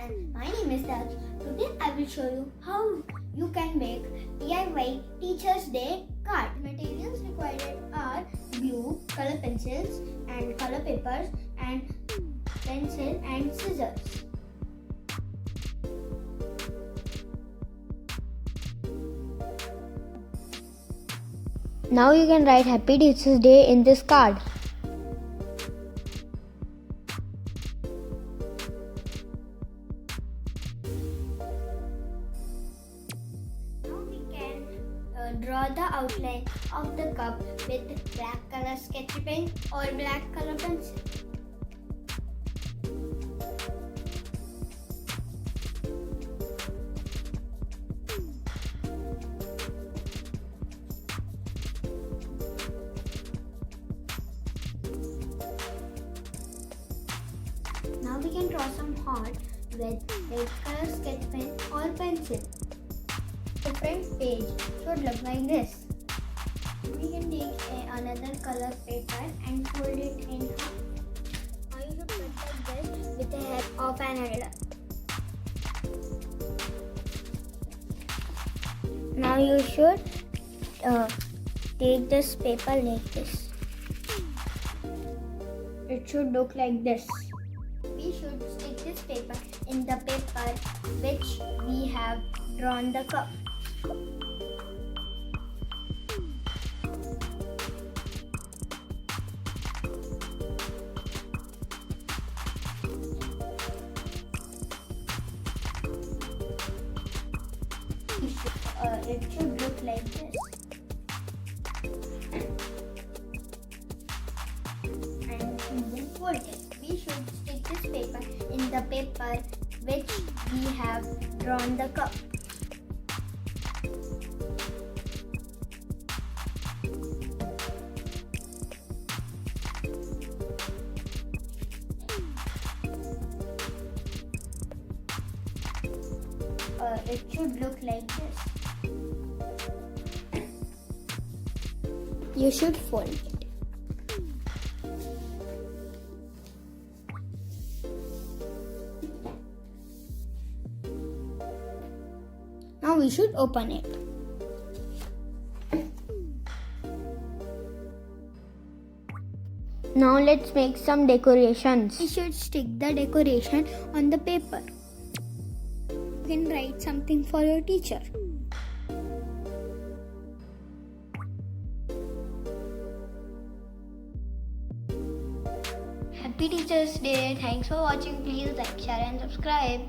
and my name is Daksh. Today I will show you how you can make DIY Teachers' Day card. Materials required are glue, color pencils and color papers and pencil and scissors. Now you can write Happy Teachers' Day in this card. Now we can draw the outline of the cup with black color sketch pen or black color pencil. Now we can draw some heart with red color sketch pen or pencil. The front page should look like this. We can take another color paper and fold it in half. Now you should cut like this with the help of an ruler. Now you should take this paper like this. It should look like this. We should stick this paper in the paper which we have drawn the cup. It should look like this. And we will fold it. We should stick this paper in the paper which we have drawn the cup. It should look like this. You should fold it. Now we should open it. Now let's make some decorations. We should stick the decoration on the paper. You can write something for your teacher. Happy Teachers' Day. Thanks for watching. Please like, share and subscribe.